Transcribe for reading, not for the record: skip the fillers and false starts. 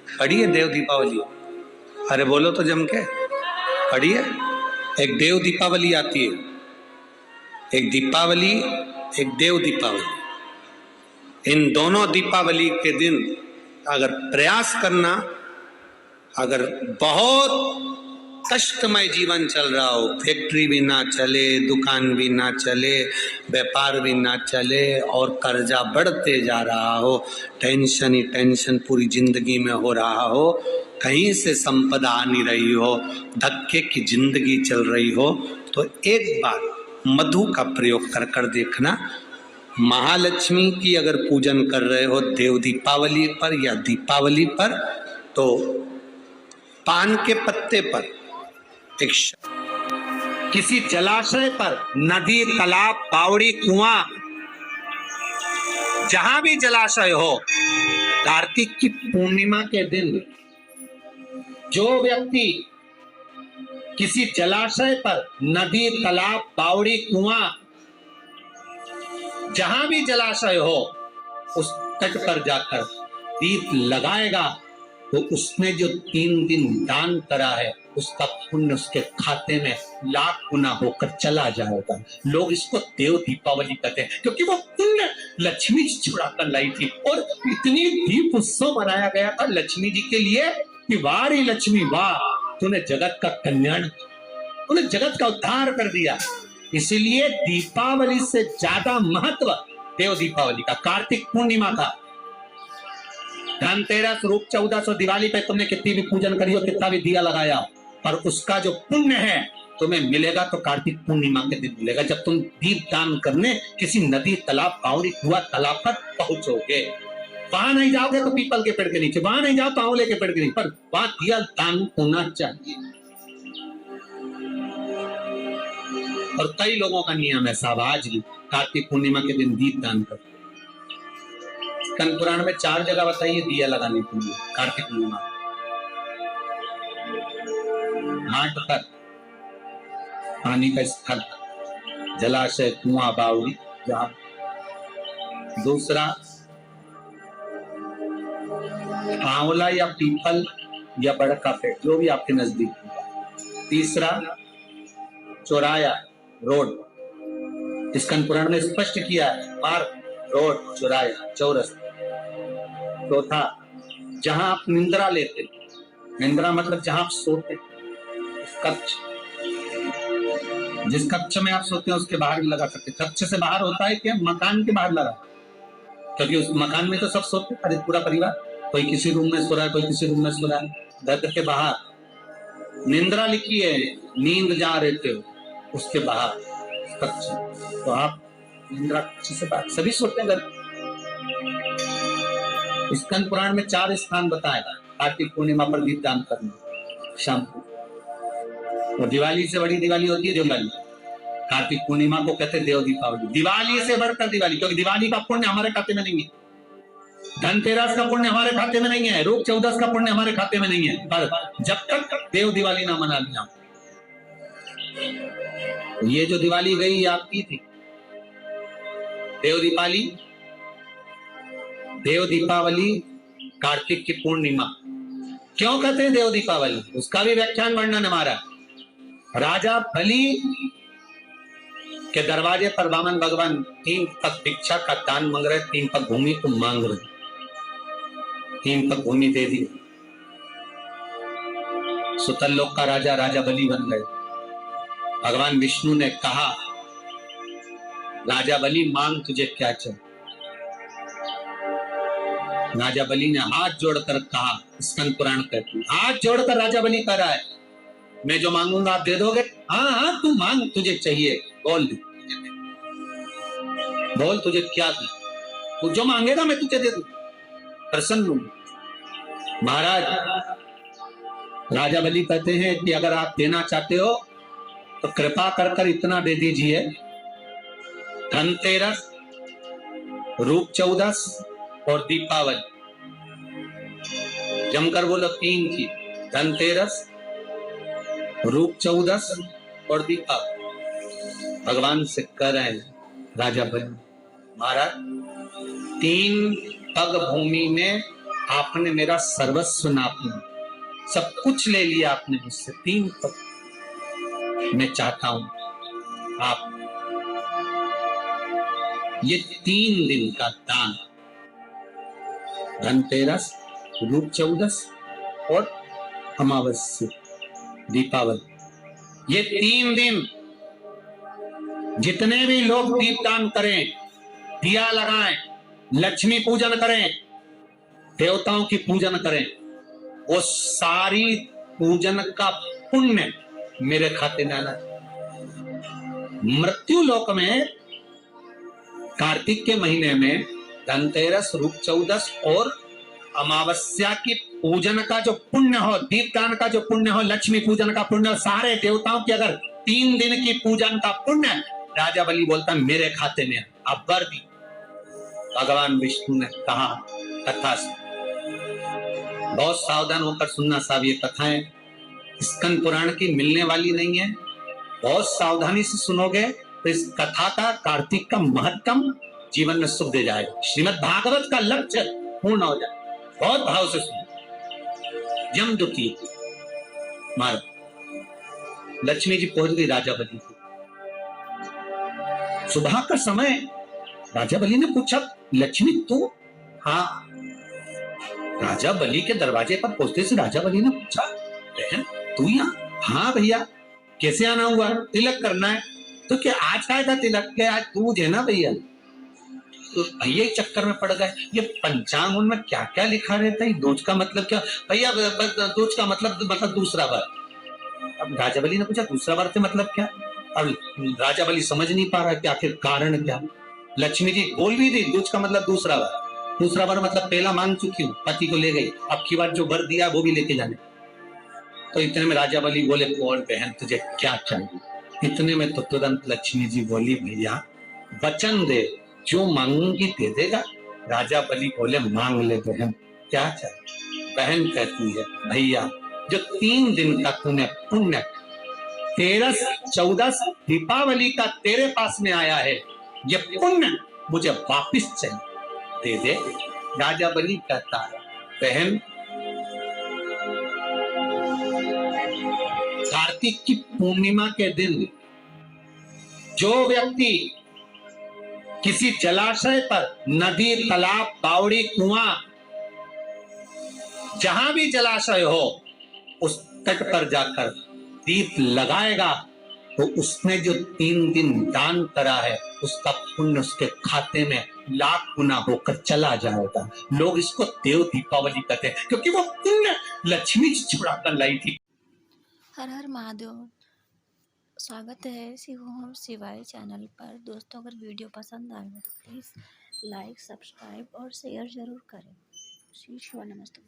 पढ़िए देव दीपावली। अरे बोलो तो जम के, पढ़िए। एक देव दीपावली आती है, एक दीपावली, एक देव दीपावली। इन दोनों दीपावली के दिन अगर प्रयास करना, अगर बहुत कष्टमय जीवन चल रहा हो, फैक्ट्री भी ना चले, दुकान भी ना चले, व्यापार भी ना चले और कर्जा बढ़ते जा रहा हो, टेंशन ही टेंशन पूरी जिंदगी में हो रहा हो, कहीं से संपदा आ नहीं रही हो, धक्के की जिंदगी चल रही हो, तो एक बार मधु का प्रयोग कर कर देखना। महालक्ष्मी की अगर पूजन कर रहे हो देव दीपावली पर या दीपावली पर, तो पान के पत्ते पर एक किसी जलाशय पर, नदी, तालाब, बावड़ी, कुआं, जहां भी जलाशय हो, कार्तिक की पूर्णिमा के दिन जो व्यक्ति किसी जलाशय पर, नदी, तालाब, बावड़ी, कुआं, जहां भी जलाशय हो, उस तट पर जाकर दीप लगाएगा तो उसने जो 3 दिन दान करा है उसका पुण्य उसके खाते में लाख गुना होकर चला जाएगा। लोग इसको देव दीपावली कहते हैं क्योंकि वो पुण्य लक्ष्मी जी चुराकर लाई थी और इतनी दीप उत्सव मनाया गया था लक्ष्मी जी के लिए कि वाह रे लक्ष्मी वाह, तूने जगत का कल्याण, तूने जगत का उद्धार कर दिया। इसीलिए दीपावली से ज्यादा महत्व देव दीपावली का, कार्तिक पूर्णिमा का, धनतेरस, रूप चौदस और दिवाली पे तुमने कितनी भी पूजन करी हो, कितना भी दिया लगाया, पर उसका जो पुण्य है तुम्हें मिलेगा तो कार्तिक पूर्णिमा के दिन मिलेगा, जब तुम दीप दान करने किसी नदी, तालाब, बावड़ी, कुआं, तालाब पर पहुंचोगे। वहां नहीं जाओगे तो पीपल के पेड़ के नीचे, वहां नहीं जाओ तो आंवले के पेड़ के नीचे, पर वहां दिया दान होना चाहिए। और कई लोगों का नियम है साहब, आज भी कार्तिक पूर्णिमा के दिन दीप दान करते। स्कंद पुराण में 4 जगह बताइए दिया लगाने के लिए कार्तिक पूर्णिमा। घाट पर, पानी का स्थल, जलाशय, कुआं, बावड़ी, जहां। दूसरा, आंवला या पीपल या बड़ का पेड़, जो भी आपके नजदीक। तीसरा, चौराया, रोड, स्कंद पुराण में स्पष्ट किया है, पार्क, रोड, चौराया, चौरस। चौथा, जहां आप निंद्रा लेते, निंद्रा मतलब जहां आप सोते, कक्ष, जिस कक्ष में आप सोते हैं उसके बाहर भी लगा सकते। कक्ष से बाहर होता है क्या, मकान के बाहर लगा, क्योंकि उस मकान में तो सब सोते हैं, पूरा परिवार, कोई किसी रूम में सो रहा है, कोई किसी रूम में सो रहा है। घर के बाहर निंद्रा लिखी है, नींद जहां रहते हो उसके बाहर कक्ष, तो आप निंद्रा कक्ष से बाहर, सभी सोते हैं घर। स्कंद पुराण में 4 स्थान बताया कार्तिक पूर्णिमा पर दीप दान करना शाम को। और दिवाली से बड़ी दिवाली होती है दिवाली, कार्तिक पूर्णिमा को कहते हैं देव दीपावली। दिवाली से बढ़कर दिवाली, क्योंकि दिवाली का पुण्य हमारे खाते में नहीं है, धनतेरस का पुण्य हमारे खाते में नहीं है, रूप चौदस का पुण्य हमारे खाते में नहीं है, पर जब तक देव दिवाली ना मना लिया। ये जो दिवाली गई ये आपकी थी, देव दीपावली, देव दीपावली कार्तिक की पूर्णिमा क्यों कहते हैं देव दीपावली, उसका भी व्याख्यान वर्णन हमारा। राजा बलि के दरवाजे पर वामन भगवान 3 पग भिक्षा का दान मांग रहे, 3 पग भूमि को मांग रहे, 3 पग भूमि दे दी। सुतल लोक का राजा, राजा बलि बन गए। भगवान विष्णु ने कहा, राजा बलि मांग तुझे क्या चाहिए। राजा बलि ने हाथ जोड़कर कहा, स्कंद पुराण कहती है, हाथ जोड़कर राजा बलि कह रहा है, मैं जो मांगूंगा आप दे दोगे। हाँ हाँ तू मांग, तुझे चाहिए बोल दे, बोल तुझे क्या दे, तू जो मांगेगा मैं तुझे दे दूं, प्रसन्न हूं। महाराज, राजा बलि कहते हैं कि अगर आप देना चाहते हो तो कृपा कर कर इतना दे दीजिए, धनतेरस, रूप चौदस और दीपावली, जमकर बोलो 3 की, धनतेरस, रूप चौदस और दीपावली। भगवान से कह रहे हैं राजा बलि, महाराज 3 पग भूमि में आपने मेरा सर्वस्व नाप लिया, सब कुछ ले लिया आपने मुझसे। 3 पल मैं चाहता हूं आप ये 3 दिन का दान, धनतेरस, रूप चौदस और अमावस्या दीपावली, ये 3 दिन जितने भी लोग दीपदान करें, दिया लगाएं, लक्ष्मी पूजन करें, देवताओं की पूजन करें, वो सारी पूजन का पुण्य मेरे खाते में आना। मृत्यु लोक में कार्तिक के महीने में धनतेरस, रूप चौदस और अमावस्या की पूजन का जो पुण्य हो, दीपदान का जो पुण्य हो, लक्ष्मी पूजन का पुण्य हो, सारे देवताओं की अगर 3 दिन की पूजन का पुण्य राजा बलि बोलता मेरे खाते में अब वर दी। भगवान विष्णु ने कहा कथा से बहुत सावधान होकर सुनना साहब, ये कथाएं स्कंद पुराण की मिलने वाली नहीं है। बहुत सावधानी से सुनोगे तो इस कथा का, कार्तिक का महत्तम जीवन में सुख दे जाएगा। श्रीमद् भागवत का लक्ष्य पूर्ण हो जाए। बहुत भाव से सुनो। यमदूती मार लक्ष्मी जी पहुंच गई राजा बलि को। सुबह का समय राजा बलि ने पूछा लक्ष्मी तू? हाँ। राजा बलि के दरवाजे पर पहुंचते से राजा बलि ने पूछा बहन तू यहाँ? हाँ भैया। कैसे आना हुआ? तिलक करना है। तो क्या आज आया था तिलक के? आज तू है ना भैया। तो भैया चक्कर में पड़ गए, ये पंचांग में क्या क्या लिखा रहता है, दोज का मतलब क्या भैया? दोज का मतलब दूसरा वर्ष। अब राजा बलि ने पूछा दूसरा वर्ष मतलब क्या? अब राजा बलि समझ नहीं पा रहा कि आखिर कारण क्या। लक्ष्मी जी बोल भी दी दोज का मतलब दूसरा वर्ष। दूसरा वर मतलब पहला मांग चुकी हूँ, पति को ले गई, अब की बार जो वर दिया वो भी लेके जाने। तो इतने में राजा बलि बोले बोल बहन तुझे क्या चाहिए? इतने में तो तुरंत लक्ष्मी जी बोली भैया वचन दे, जो मांगूंगी दे देगा। राजा बलि बोले मांग ले बहन क्या चाहिए? बहन कहती है भैया जो 3 दिन का तूने पुण्य, तेरस, चौदस, दीपावली का तेरे पास में आया है, ये पुण्य मुझे वापिस चाहिए, दे दे। राजा बलि कहता है बहन कार्तिक की पूर्णिमा के दिन जो व्यक्ति किसी जलाशय पर, नदी, तालाब, बावड़ी, कुआं, जहां भी जलाशय हो उस तट पर जाकर दीप लगाएगा तो उसने जो 3 दिन दान करा है उसका पुण्य उसके खाते में लाख गुना होकर चला जाएगा। लोग इसको देव दीपावली कहते हैं क्योंकि वो पुण्य लक्ष्मी जी छुड़ा कर लाई थी। हर हर महादेव। स्वागत है शिवम शिवाय चैनल पर। दोस्तों अगर वीडियो पसंद आए तो प्लीज़ लाइक, सब्सक्राइब और शेयर ज़रूर करें। श्री शिव नमस्ते।